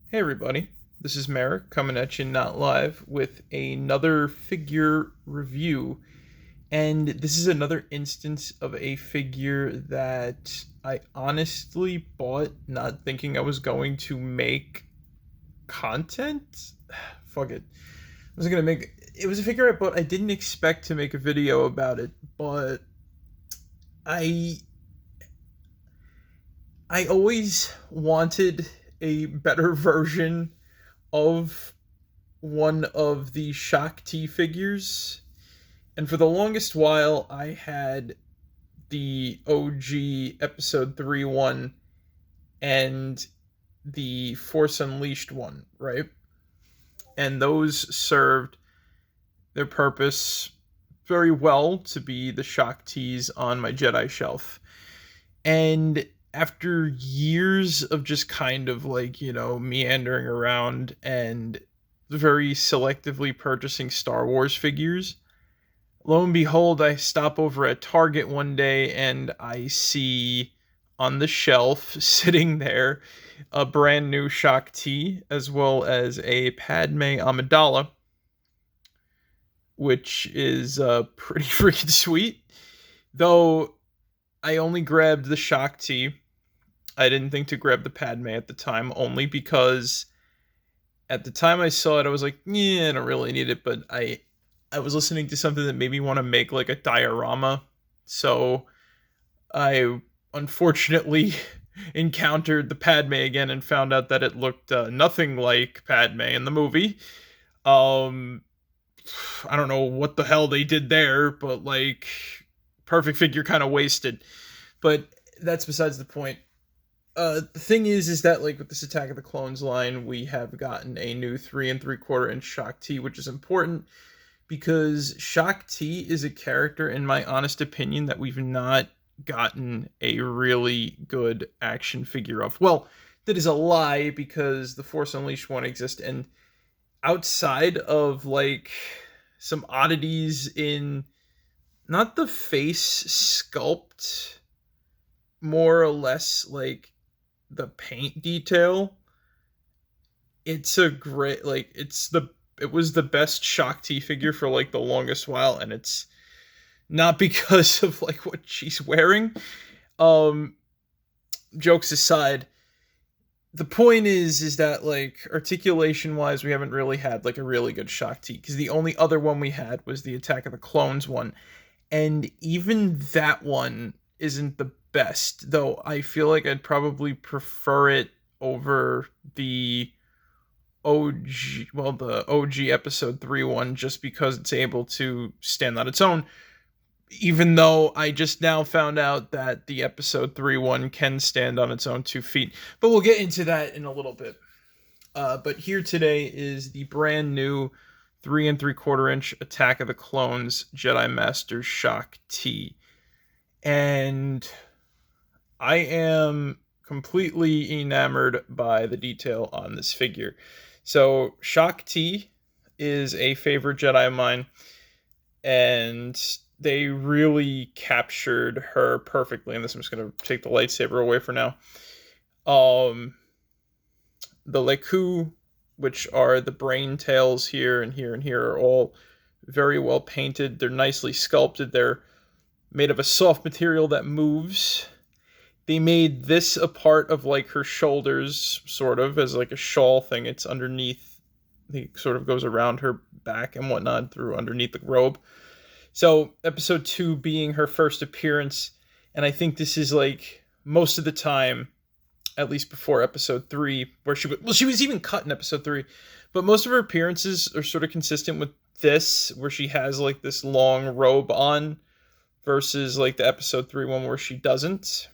Hey everybody, this is Merrick coming at you not live with another figure review. And this is another instance of a figure that I honestly bought not thinking I was going to make content. Fuck it. I was gonna make it was a figure I bought. I didn't expect to make a video about it, but I I always wanted a better version of one of the Shaak T figures, and for the longest while, I had the OG Episode 3 one and the Force Unleashed one, right? And those served their purpose very well to be the Shaak Ts on my Jedi shelf. And after years of just kind of like, meandering around and very selectively purchasing Star Wars figures, lo and behold, I stop over at Target one day and I see on the shelf sitting there a brand new Shaak T as well as a Padme Amidala, which is pretty freaking sweet. Though I only grabbed the Shaak T. I didn't think to grab the Padme at the time, only because at the time I saw it, I was like, yeah, I don't really need it. But I was listening to something that made me want to make like a diorama. So I unfortunately encountered the Padme again and found out that it looked nothing like Padme in the movie. Um, I don't know what the hell they did there, but like, perfect figure kind of wasted. But that's besides the point. The thing is that like with this Attack of the Clones line, we have gotten a new 3 3/4 inch Shaak T, which is important because Shaak T is a character, in my honest opinion, that we've not gotten a really good action figure of. Well, that is a lie because the Force Unleashed one exists, and outside of like some oddities in not the face sculpt, more or less like the paint detail, it's a great like it was the best Shaak T figure for like the longest while, and it's not because of like what she's wearing. Um Jokes aside, the point is that like articulation wise we haven't really had like a really good Shaak T, because the only other one we had was the Attack of the Clones one, and even that one isn't the best, though I feel like I'd probably prefer it over the the OG Episode 3 one, just because it's able to stand on its own. Even though I just now found out that the Episode 3 one can stand on its own 2 feet. But we'll get into that in a little bit. But here today is the brand new 3 3/4 inch Attack of the Clones Jedi Master Shaak T. And I am completely enamored by the detail on this figure. So Shaak T is a favorite Jedi of mine, and they really captured her perfectly in this. I'm just gonna take the lightsaber away for now. The Leku, which are the brain tails here and here and here, are all very well painted. They're nicely sculpted. They're made of a soft material that moves. They made this a part of like her shoulders, sort of as like a shawl thing. It's underneath. It sort of goes around her back and whatnot through underneath the robe. So Episode 2 being her first appearance, and I think this is like most of the time, at least before Episode 3, where she was even cut in Episode 3, but most of her appearances are sort of consistent with this, where she has like this long robe on, versus like the Episode 3 one where she doesn't.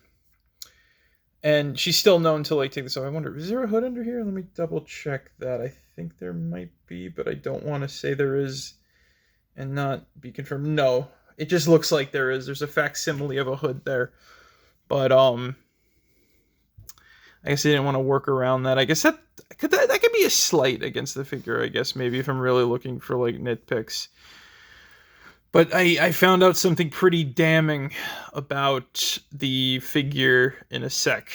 And she's still known to like take this off. I wonder, is there a hood under here? Let me double check that. I think there might be, but I don't want to say there is and not be confirmed. No, it just looks like there is. There's a facsimile of a hood there. But I guess I didn't want to work around that. I guess that could be a slight against the figure, I guess, maybe, if I'm really looking for like nitpicks. But I found out something pretty damning about the figure in a sec.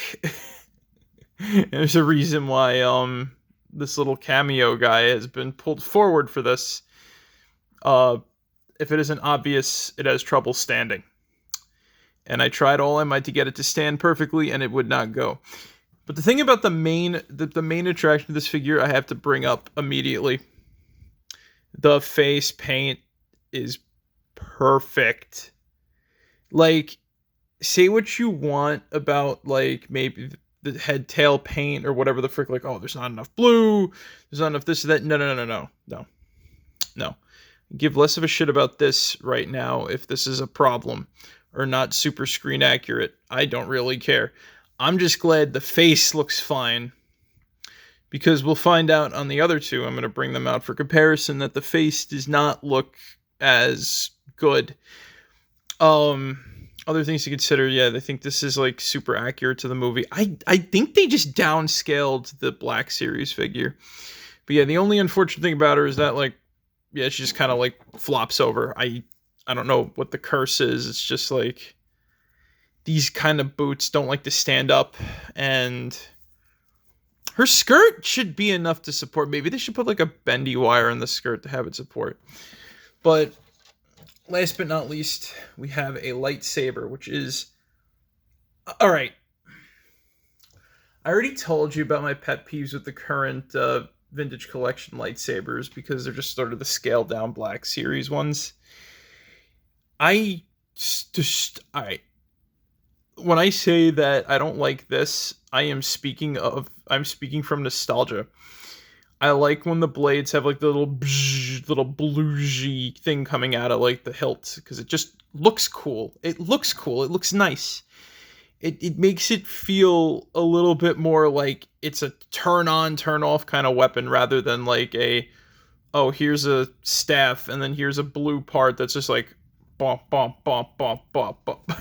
There's a reason why this little cameo guy has been pulled forward for this. Uh, if it isn't obvious, it has trouble standing. And I tried all I might to get it to stand perfectly, and it would not go. But the thing about the main attraction of this figure, I have to bring up immediately. The face paint is perfect. Like, say what you want about, like, maybe the head tail paint or whatever the frick, like, oh, there's not enough blue, there's not enough this or that. No. Give less of a shit about this right now if this is a problem or not super screen accurate. I don't really care. I'm just glad the face looks fine, because we'll find out on the other two, I'm going to bring them out for comparison, that the face does not look as good. Other things to consider, yeah, I think this is like super accurate to the movie. I think they just downscaled the Black Series figure. But yeah, the only unfortunate thing about her is that, like, yeah, she just kind of like flops over. I don't know what the curse is. It's just like these kind of boots don't like to stand up, and her skirt should be enough to support. Maybe they should put like a bendy wire in the skirt to have it support. But last but not least, we have a lightsaber, which is... Alright. I already told you about my pet peeves with the current vintage collection lightsabers, because they're just sort of the scaled down Black Series ones. Alright. When I say that I don't like this, I'm speaking from nostalgia. I like when the blades have like the little bluesy thing coming out of like the hilt, because it just looks cool. It looks nice. It makes it feel a little bit more like it's a turn on, turn off kind of weapon, rather than like oh, here's a staff and then here's a blue part that's just like bump bump bump bump bump bump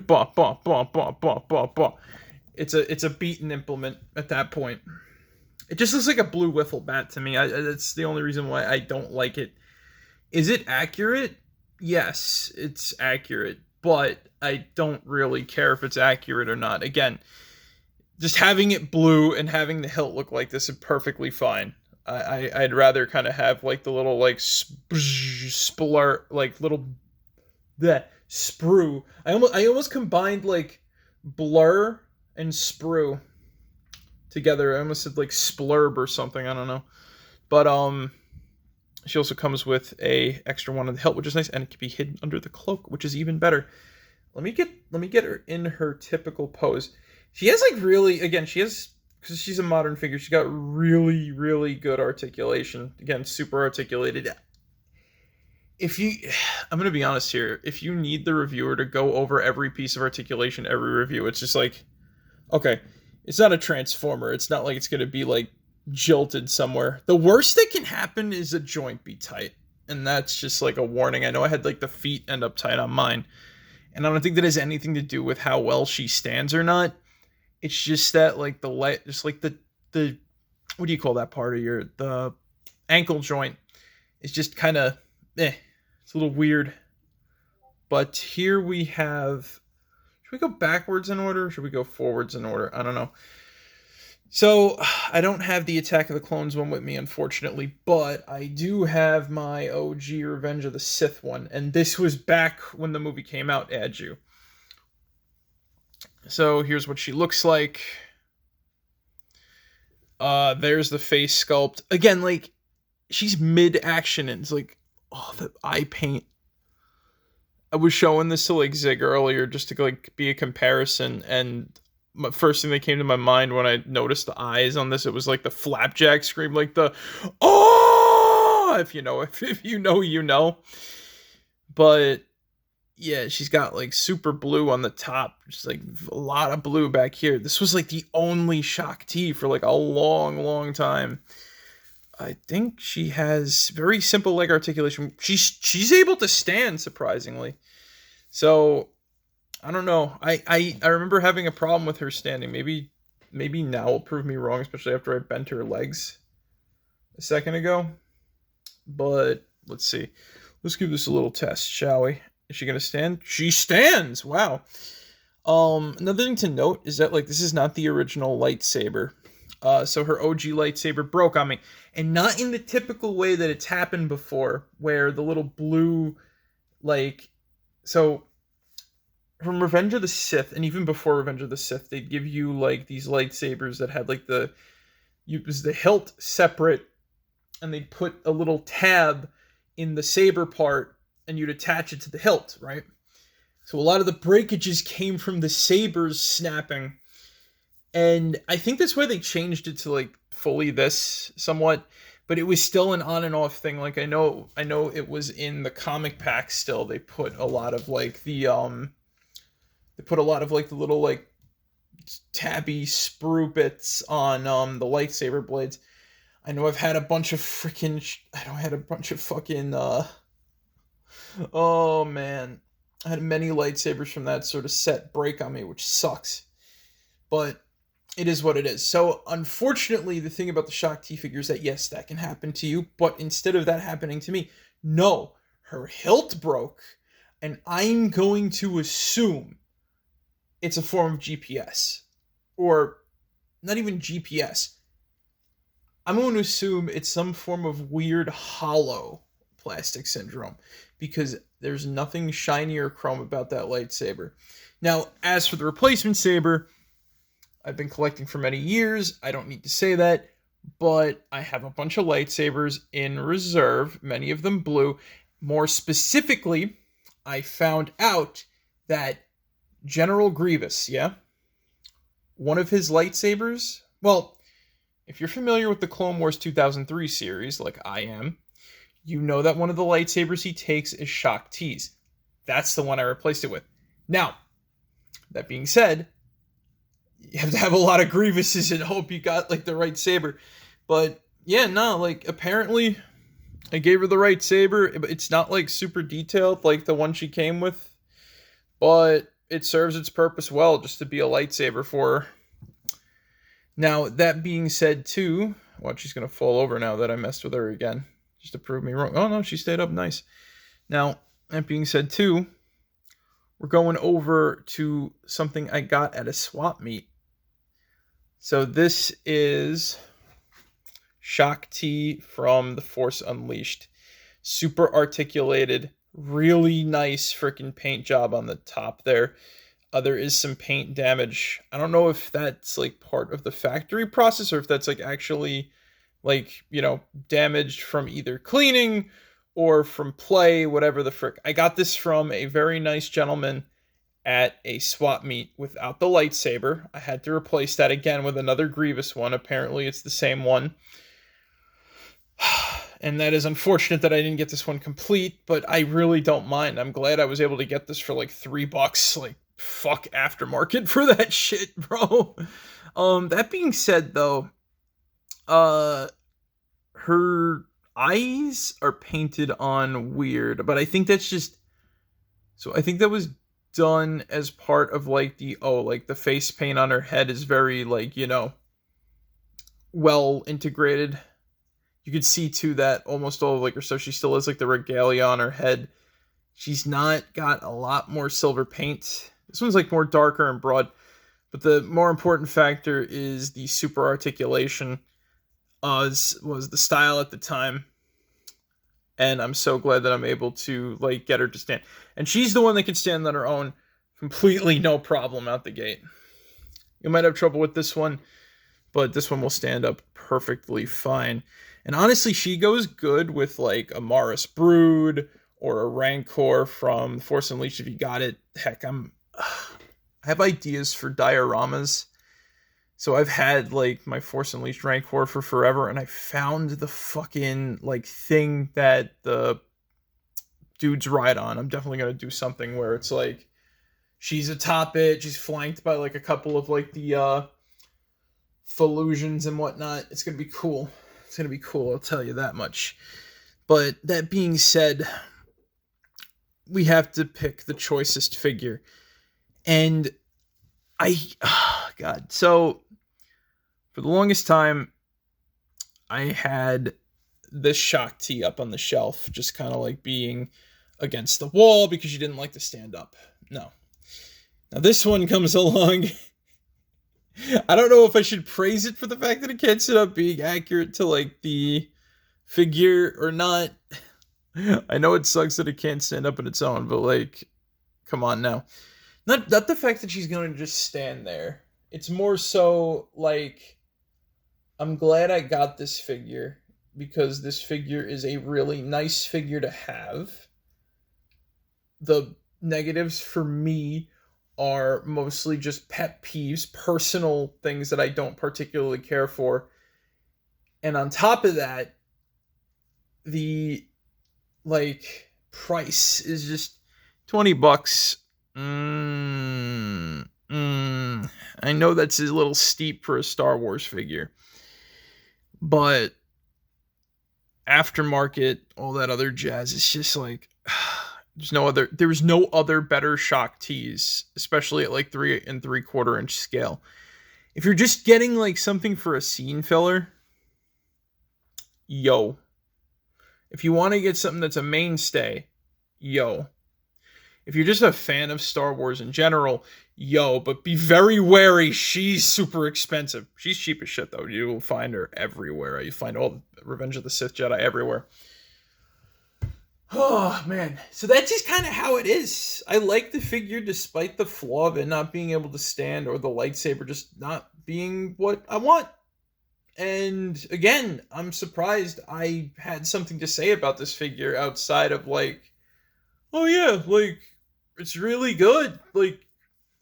bump bump bump bump bump bump bump. It's a beaten implement at that point. It just looks like a blue wiffle bat to me. That's the only reason why I don't like it. Is it accurate? Yes, it's accurate, but I don't really care if it's accurate or not. Again, just having it blue and having the hilt look like this is perfectly fine. I'd rather kind of have like the little like splur, like little that sprue. I almost combined like blur and sprue together. I almost said like splurb or something. I don't know. But she also comes with a extra one on the hilt, which is nice, and it can be hidden under the cloak, which is even better. Let me get her in her typical pose. She has like really, again, because she's a modern figure, she's got really, really good articulation. Again, super articulated. I'm going to be honest here. If you need the reviewer to go over every piece of articulation, every review, it's just like, okay, it's not a transformer. It's not like it's going to be like jilted somewhere. The worst that can happen is a joint be tight. And that's just like a warning. I know I had like the feet end up tight on mine. And I don't think that has anything to do with how well she stands or not. It's just that like the what do you call that part of the ankle joint is just kind of it's a little weird. But here we have, should we go backwards in order or should we go forwards in order? I don't know. So I don't have the Attack of the Clones one with me, unfortunately, but I do have my OG Revenge of the Sith one, and this was back when the movie came out, Adju. So here's what she looks like. There's the face sculpt. Again, like, she's mid-action, and it's like, oh, the eye paint. I was showing this to, like, Zig earlier, just to, like, be a comparison, and first thing that came to my mind when I noticed the eyes on this, it was like the flapjack scream, like the oh, if you know, you know. But yeah, she's got like super blue on the top, just like a lot of blue back here. This was like the only Shaak T for like a long time. I think she has very simple leg articulation. She's able to stand, surprisingly. So I don't know. I remember having a problem with her standing. Maybe now will prove me wrong, especially after I bent her legs a second ago. But let's see. Let's give this a little test, shall we? Is she gonna stand? She stands! Wow. Another thing to note is that like this is not the original lightsaber. So her OG lightsaber broke on me. And not in the typical way that it's happened before, where the little blue, like, so from Revenge of the Sith, and even before Revenge of the Sith, they'd give you like these lightsabers that had like was the hilt separate, and they'd put a little tab in the saber part, and you'd attach it to the hilt, right? So a lot of the breakages came from the sabers snapping. And I think that's why they changed it to like fully this somewhat, but it was still an on and off thing. Like I know it was in the comic pack still. They put a lot of like the little like tabby sprue bits on the lightsaber blades. I know I've had a bunch of fucking oh man. I had many lightsabers from that sort of set break on me, which sucks. But it is what it is. So, unfortunately, the thing about the Shaak T figure is that, yes, that can happen to you, but instead of that happening to me, no, her hilt broke, and I'm going to assume it's a form of GPS. Or, not even GPS. I'm going to assume it's some form of weird hollow plastic syndrome, because there's nothing shiny or chrome about that lightsaber. Now, as for the replacement saber, I've been collecting for many years. I don't need to say that, but I have a bunch of lightsabers in reserve, many of them blue. More specifically, I found out that General Grievous, one of his lightsabers, well, if you're familiar with the Clone Wars 2003 series, like I am, you know that one of the lightsabers he takes is Shaak T's. That's the one I replaced it with. Now, that being said, you have to have a lot of Grievuses and hope you got like the right saber. But yeah, no, like apparently I gave her the right saber. It's not like super detailed like the one she came with, but it serves its purpose well just to be a lightsaber for her. Now, that being said too, well, she's going to fall over now that I messed with her again, just to prove me wrong. Oh no, she stayed up nice. Now, that being said too, we're going over to something I got at a swap meet. So this is Shaak T from The Force Unleashed. Super articulated, really nice freaking paint job on the top there. There is some paint damage. I don't know if that's like part of the factory process or if that's like actually like, damaged from either cleaning or from play, whatever the frick. I got this from a very nice gentleman at a swap meet without the lightsaber. I had to replace that again with another Grievous one. Apparently it's the same one. And that is unfortunate that I didn't get this one complete, but I really don't mind. I'm glad I was able to get this for like $3. Like, fuck aftermarket for that shit, bro. That being said though, her eyes are painted on weird, but I think that's just, so I think that was done as part of like the face paint on her head is very like, well integrated. You could see too that almost all of like her stuff, she still has like the regalia on her head. She's not got a lot more silver paint. This one's like more darker and broad, but the more important factor is the super articulation. Was the style at the time. And I'm so glad that I'm able to like get her to stand. And she's the one that can stand on her own completely no problem out the gate. You might have trouble with this one, but this one will stand up perfectly fine. And honestly, she goes good with like a Maris Brood or a Rancor from Force Unleashed if you got it. Heck, I have ideas for dioramas. So I've had like my Force Unleashed Rancor for forever, and I found the fucking like thing that the dudes ride on. I'm definitely gonna do something where it's like she's atop it, she's flanked by like a couple of like the Felusions and whatnot. It's gonna be cool. It's gonna be cool, I'll tell you that much. But that being said, we have to pick the choicest figure. And God, so for the longest time, I had this Shaak T up on the shelf, just kind of like being against the wall because you didn't like to stand up. No. Now this one comes along I don't know if I should praise it for the fact that it can't sit up being accurate to like the figure or not. I know it sucks that it can't stand up on its own, but like, come on now. Not the fact that she's going to just stand there. It's more so like I'm glad I got this figure because this figure is a really nice figure to have. The negatives for me are mostly just pet peeves, personal things that I don't particularly care for. And on top of that, the like price is just $20. I know that's a little steep for a Star Wars figure, but aftermarket, all that other jazz, it's just like there's no other better Shaak tees, especially at like 3 and 3/4 inch scale. If you're just getting like something for a scene filler, yo. If you want to get something that's a mainstay, yo. If you're just a fan of Star Wars in general, yo, but be very wary. She's super expensive. She's cheap as shit, though. You will find her everywhere. You find all the Revenge of the Sith Jedi everywhere. Oh, man. So that's just kind of how it is. I like the figure despite the flaw of it not being able to stand or the lightsaber just not being what I want. And again, I'm surprised I had something to say about this figure outside of like, oh yeah, like it's really good. Like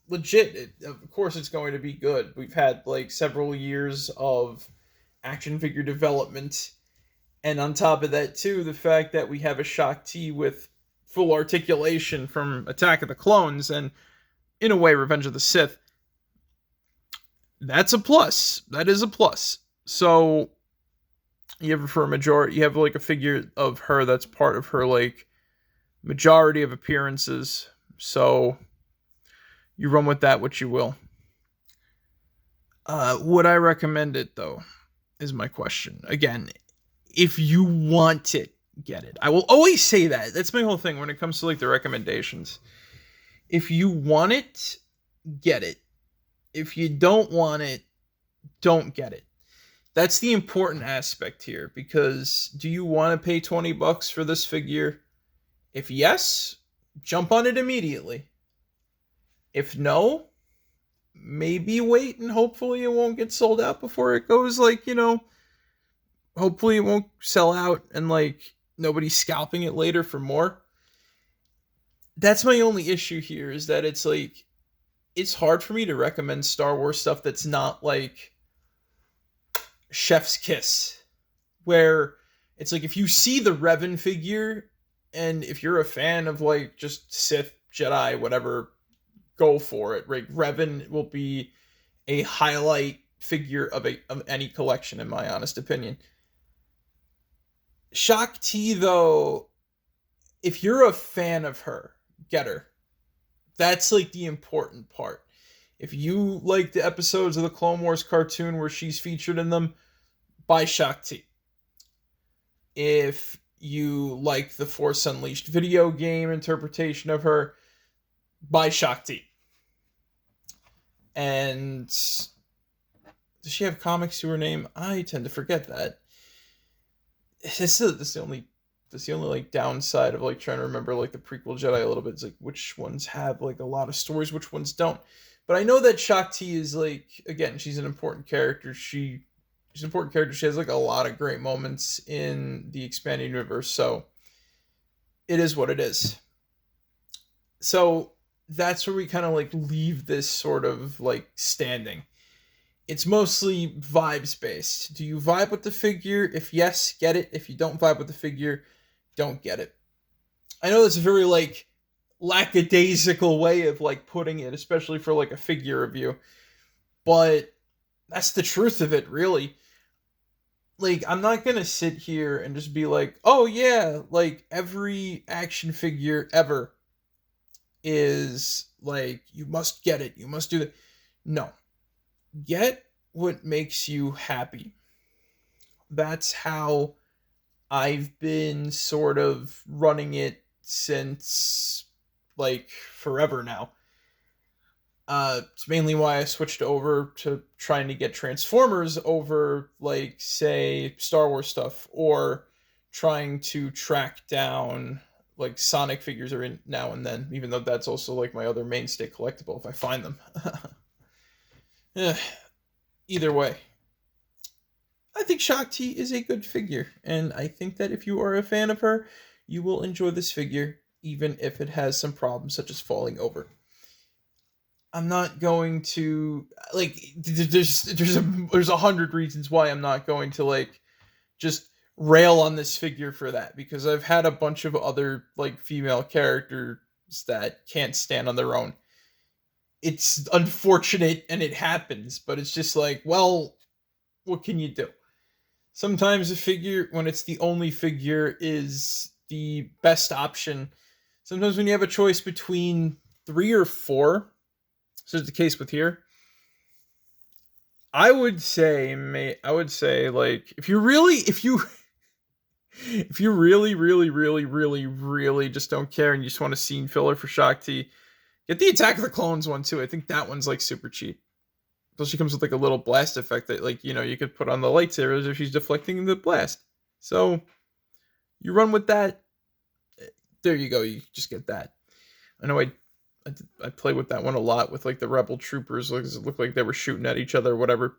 legit, of course it's going to be good. We've had like several years of action figure development, and on top of that too, the fact that we have a Shaak T with full articulation from Attack of the Clones and in a way Revenge of the Sith. That's a plus. That is a plus. So you have for a majority, you have like a figure of her that's part of her like majority of appearances. So you run with that what you will. Would I recommend it though? Is my question. Again, if you want it, get it. I will always say that. That's my whole thing when it comes to like the recommendations. If you want it, get it. If you don't want it, don't get it. That's the important aspect here because do you want to pay $20 for this figure? If yes, jump on it immediately. If no, maybe wait and hopefully it won't get sold out before it goes like, hopefully it won't sell out and like nobody's scalping it later for more. That's my only issue here is that it's like it's hard for me to recommend Star Wars stuff that's not like Chef's Kiss, where it's like if you see the Revan figure and if you're a fan of like just Sith, Jedi, whatever, go for it. Right, Revan will be a highlight figure of any collection, in my honest opinion. Shaak T, though, if you're a fan of her, get her. That's like the important part. If you like the episodes of the Clone Wars cartoon where she's featured in them, buy Shaak T. If you like the Force Unleashed video game interpretation of her, buy Shaak T. And does she have comics to her name? I tend to forget that. That's the only like downside of like trying to remember like the prequel Jedi a little bit. It's like which ones have like a lot of stories, which ones don't. But I know that Shaak T is like, again, she's an important character. She's an important character. She has like a lot of great moments in the expanded universe. So it is what it is. So that's where we kind of like leave this sort of like standing. It's mostly vibes based. Do you vibe with the figure? If yes, get it. If you don't vibe with the figure, don't get it. I know that's a very like lackadaisical way of like putting it, especially for like a figure review, but that's the truth of it, really. Like, I'm not gonna sit here and just be like, oh yeah, like every action figure ever is like, you must get it, you must do it. No. Get what makes you happy. That's how I've been sort of running it since like forever now. It's mainly why I switched over to trying to get Transformers over, like, say, Star Wars stuff, or trying to track down, like, Sonic figures every now and then, even though that's also, like, my other mainstay collectible if I find them. Eh, either way, I think Shaak T is a good figure, and I think that if you are a fan of her, you will enjoy this figure, even if it has some problems such as falling over. I'm not going to like. There's 100 reasons why I'm not going to like just rail on this figure for that, because I've had a bunch of other like female characters that can't stand on their own. It's unfortunate and it happens, but it's just like, well, what can you do? Sometimes a figure, when it's the only figure, is the best option. Sometimes when you have a choice between three or four, so it's the case with here. I would say, like, if if you really just don't care and you just want a scene filler for Shaak T, get the Attack of the Clones one too. I think that one's like super cheap. So she comes with like a little blast effect that, like, you could put on the lightsabers if she's deflecting the blast. So you run with that. There you go. You just get that. I know I play with that one a lot with like the rebel troopers. It looked like they were shooting at each other or whatever.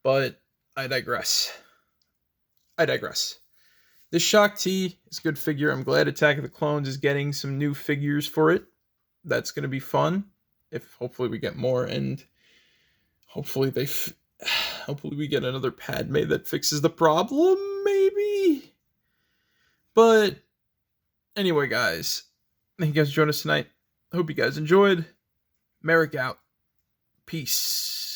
But I digress. I digress. This Shaak T is a good figure. I'm glad Attack of the Clones is getting some new figures for it. That's going to be fun. If hopefully we get more, and hopefully hopefully we get another Padme that fixes the problem, maybe. But anyway, guys, thank you guys for joining us tonight. I hope you guys enjoyed. Merrick out. Peace.